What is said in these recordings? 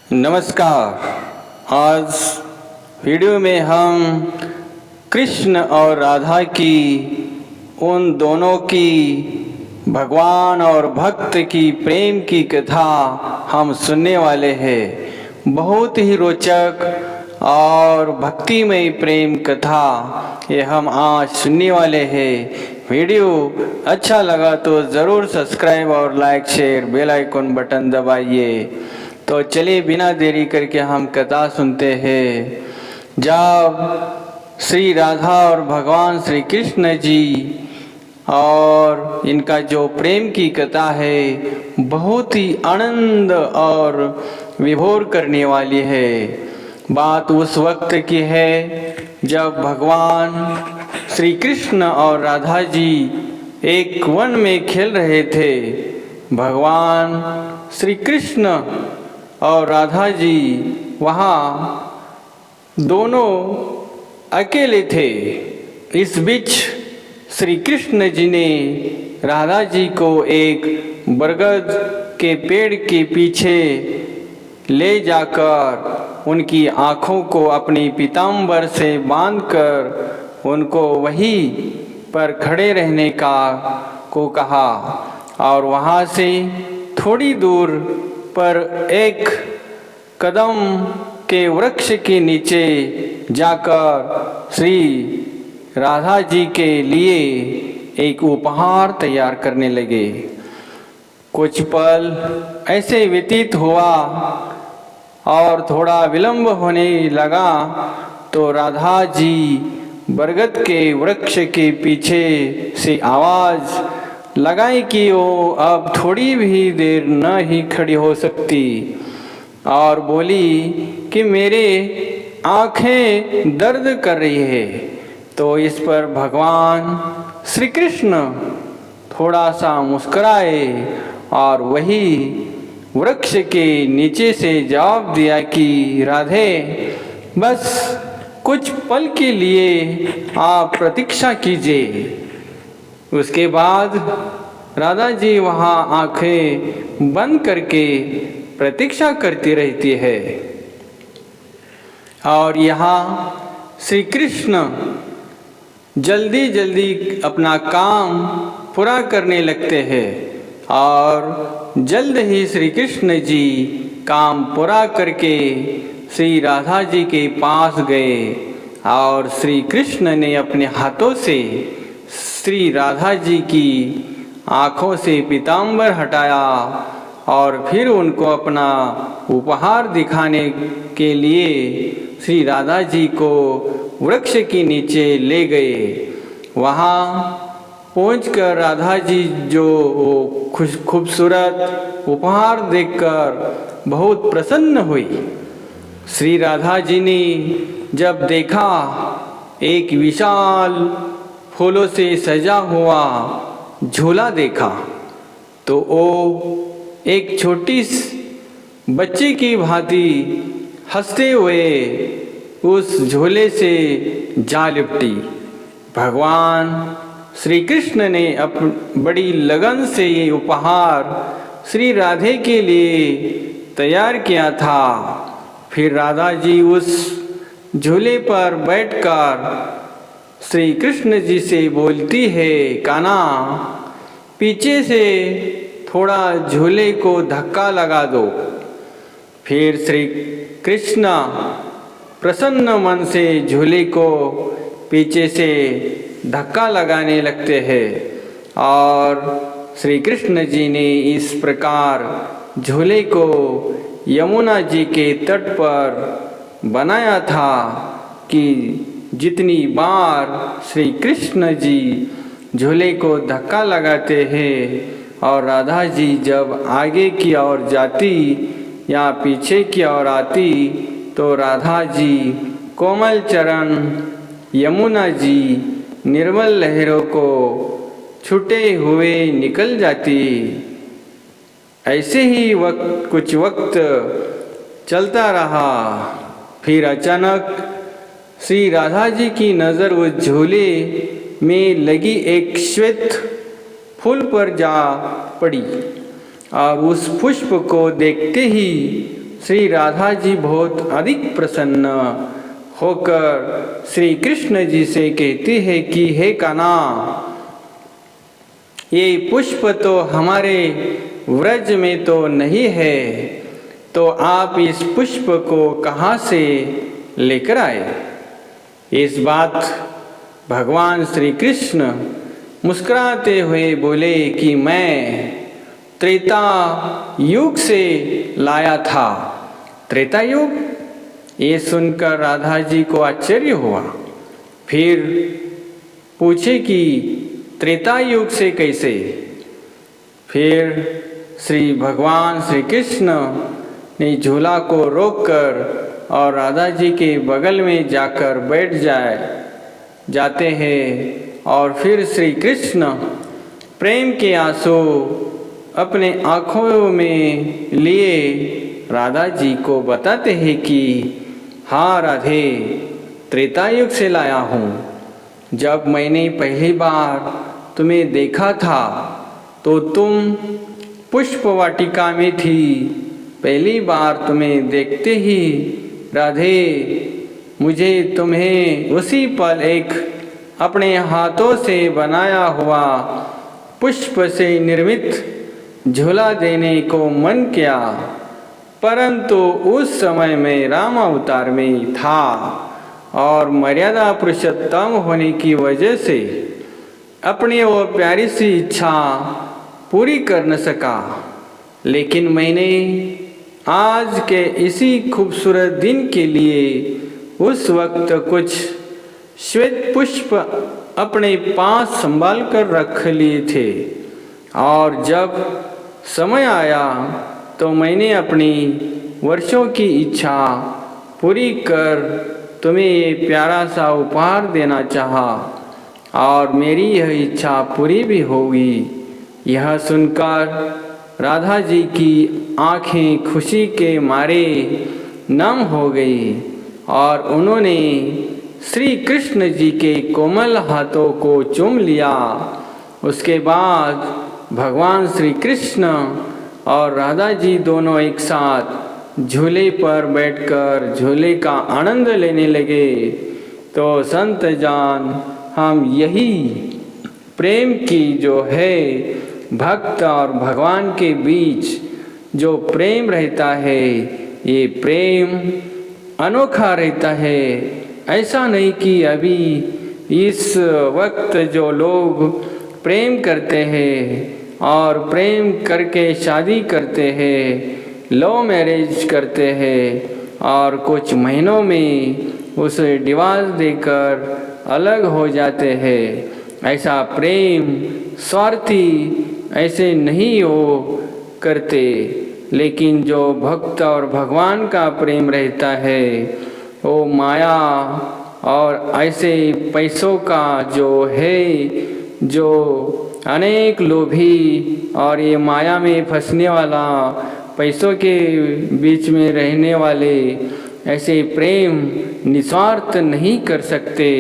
नमस्कार। आज वीडियो में हम कृष्ण और राधा की उन दोनों की भगवान और भक्त की प्रेम की कथा हम सुनने वाले हैं। बहुत ही रोचक और भक्तिमय प्रेम कथा ये हम आज सुनने वाले हैं। वीडियो अच्छा लगा तो ज़रूर सब्सक्राइब और like share bell icon button दबाइए। तो चलिए बिना देरी करके हम कथा सुनते हैं। जब श्री राधा और भगवान श्री कृष्ण जी और इनका जो प्रेम की कथा है बहुत ही आनंद और विभोर करने वाली है। बात उस वक्त की है जब भगवान श्री कृष्ण और राधा जी एक वन में खेल रहे थे। भगवान श्री कृष्ण और राधा जी वहाँ दोनों अकेले थे। इस बीच श्री कृष्ण जी ने राधा जी को एक बरगद के पेड़ के पीछे ले जाकर उनकी आँखों को अपनी पीताम्बर से बांधकर उनको वहीं पर खड़े रहने को कहा और वहाँ से थोड़ी दूर पर एक कदम के वृक्ष के नीचे जाकर श्री राधा जी के लिए एक उपहार तैयार करने लगे। कुछ पल ऐसे व्यतीत हुआ और थोड़ा विलंब होने लगा तो राधा जी बरगद के वृक्ष के पीछे से आवाज़ लगाई कि वो अब थोड़ी भी देर न ही खड़ी हो सकती और बोली कि मेरे आँखें दर्द कर रही है। तो इस पर भगवान श्री कृष्ण थोड़ा सा मुस्कुराए और वही वृक्ष के नीचे से जवाब दिया कि राधे, बस कुछ पल के लिए आप प्रतीक्षा कीजिए। उसके बाद राधा जी वहाँ आंखें बंद करके प्रतीक्षा करती रहती है और यहाँ श्री कृष्ण जल्दी जल्दी अपना काम पूरा करने लगते हैं और जल्द ही श्री कृष्ण जी काम पूरा करके श्री राधा जी के पास गए और श्री कृष्ण ने अपने हाथों से श्री राधा जी की आँखों से पीताम्बर हटाया और फिर उनको अपना उपहार दिखाने के लिए श्री राधा जी को वृक्ष के नीचे ले गए। वहाँ पहुंचकर राधा जी जो खूबसूरत उपहार देखकर बहुत प्रसन्न हुई। श्री राधा जी ने जब देखा एक विशाल फूलों से सजा हुआ झूला देखा तो वो एक छोटी बच्चे की भांति हंसते हुए उस झूले से जा लिपटी। भगवान श्री कृष्ण ने बड़ी लगन से ये उपहार श्री राधे के लिए तैयार किया था। फिर राधा जी उस झूले पर बैठकर श्री कृष्ण जी से बोलती है, कान्हा पीछे से थोड़ा झूले को धक्का लगा दो। फिर श्री कृष्ण प्रसन्न मन से झूले को पीछे से धक्का लगाने लगते हैं और श्री कृष्ण जी ने इस प्रकार झूले को यमुना जी के तट पर बनाया था कि जितनी बार श्री कृष्ण जी झूले को धक्का लगाते हैं और राधा जी जब आगे की ओर जाती या पीछे की ओर आती तो राधा जी कोमल चरण यमुना जी निर्मल लहरों को छूटे हुए निकल जाती। ऐसे ही कुछ वक्त चलता रहा। फिर अचानक श्री राधा जी की नज़र उस झूले में लगी एक श्वेत फूल पर जा पड़ी और उस पुष्प को देखते ही श्री राधा जी बहुत अधिक प्रसन्न होकर श्री कृष्ण जी से कहती है कि हे कान्हा, ये पुष्प तो हमारे व्रज में तो नहीं है, तो आप इस पुष्प को कहाँ से लेकर आए। इस बात भगवान श्री कृष्ण मुस्कुराते हुए बोले कि मैं त्रेता युग से लाया था। त्रेता युग, ये सुनकर राधा जी को आश्चर्य हुआ। फिर पूछे कि त्रेता युग से कैसे। फिर श्री भगवान श्री कृष्ण ने झूला को रोककर और राधा जी के बगल में जाकर बैठ जाते हैं और फिर श्री कृष्ण प्रेम के आंसू अपने आँखों में लिए राधा जी को बताते हैं कि हाँ राधे, त्रेता युग से लाया हूँ। जब मैंने पहली बार तुम्हें देखा था तो तुम पुष्प वाटिका में थी। पहली बार तुम्हें देखते ही राधे, मुझे तुम्हें उसी पल एक अपने हाथों से बनाया हुआ पुष्प से निर्मित झूला देने को मन किया, परंतु उस समय मैं राम अवतार में था और मर्यादा पुरुषोत्तम होने की वजह से अपनी वो प्यारी सी इच्छा पूरी कर न सका। लेकिन मैंने आज के इसी खूबसूरत दिन के लिए उस वक्त कुछ श्वेत पुष्प अपने पास संभाल कर रख लिए थे, और जब समय आया तो मैंने अपनी वर्षों की इच्छा पूरी कर तुम्हें ये प्यारा सा उपहार देना चाहा, और मेरी यह इच्छा पूरी भी होगी। यह सुनकर राधा जी की आंखें खुशी के मारे नम हो गई और उन्होंने श्री कृष्ण जी के कोमल हाथों को चूम लिया। उसके बाद भगवान श्री कृष्ण और राधा जी दोनों एक साथ झूले पर बैठकर झूले का आनंद लेने लगे। तो संत जान, हम यही प्रेम की जो है भक्त और भगवान के बीच जो प्रेम रहता है, ये प्रेम अनोखा रहता है। ऐसा नहीं कि अभी इस वक्त जो लोग प्रेम करते हैं और प्रेम करके शादी करते हैं, लव मैरिज करते हैं और कुछ महीनों में उसे डिवोर्स देकर अलग हो जाते हैं। ऐसा प्रेम स्वार्थी ऐसे नहीं हो करते, लेकिन जो भक्त और भगवान का प्रेम रहता है वो माया और ऐसे पैसों का जो है, जो अनेक लोभी और ये माया में फंसने वाला, पैसों के बीच में रहने वाले ऐसे प्रेम निस्वार्थ नहीं कर सकते।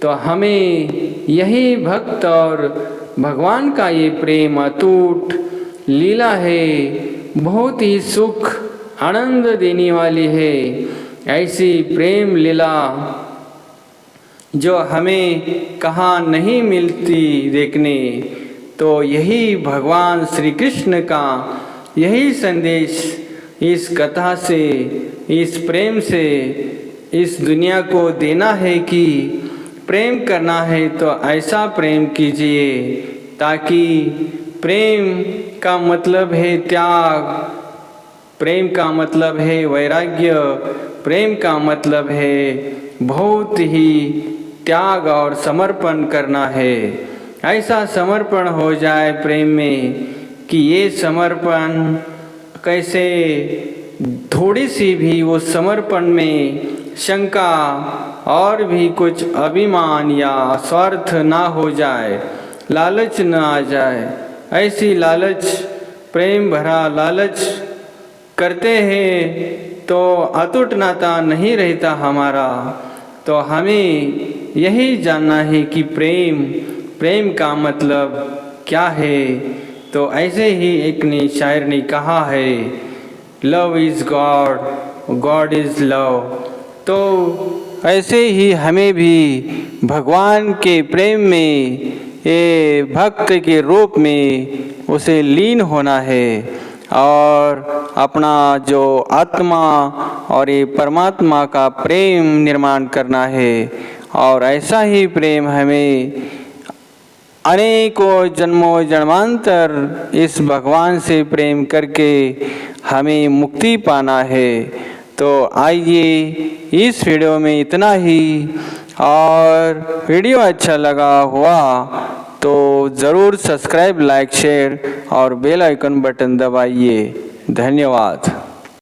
तो हमें यही भक्त और भगवान का ये प्रेम अटूट लीला है, बहुत ही सुख आनंद देने वाली है। ऐसी प्रेम लीला जो हमें कहाँ नहीं मिलती देखने। तो यही भगवान श्री कृष्ण का यही संदेश इस कथा से, इस प्रेम से इस दुनिया को देना है कि प्रेम करना है तो ऐसा प्रेम कीजिए, ताकि प्रेम का मतलब है त्याग, प्रेम का मतलब है वैराग्य, प्रेम का मतलब है बहुत ही त्याग और समर्पण करना है। ऐसा समर्पण हो जाए प्रेम में कि ये समर्पण कैसे थोड़ी सी भी वो समर्पण में शंका और भी कुछ अभिमान या स्वार्थ ना हो जाए, लालच न आ जाए। ऐसी लालच, प्रेम भरा लालच करते हैं तो अटूट नाता नहीं रहता हमारा। तो हमें यही जानना है कि प्रेम का मतलब क्या है। तो ऐसे ही एक ने शायर ने कहा है, love is God, God is love. तो ऐसे ही हमें भी भगवान के प्रेम में, ये भक्त के रूप में उसे लीन होना है और अपना जो आत्मा और ये परमात्मा का प्रेम निर्माण करना है। और ऐसा ही प्रेम हमें अनेकों जन्मों जन्मांतर इस भगवान से प्रेम करके हमें मुक्ति पाना है। तो आइए इस वीडियो में इतना ही, और वीडियो अच्छा लगा हुआ तो ज़रूर सब्सक्राइब, लाइक, शेयर और बेल आइकन बटन दबाइए। धन्यवाद।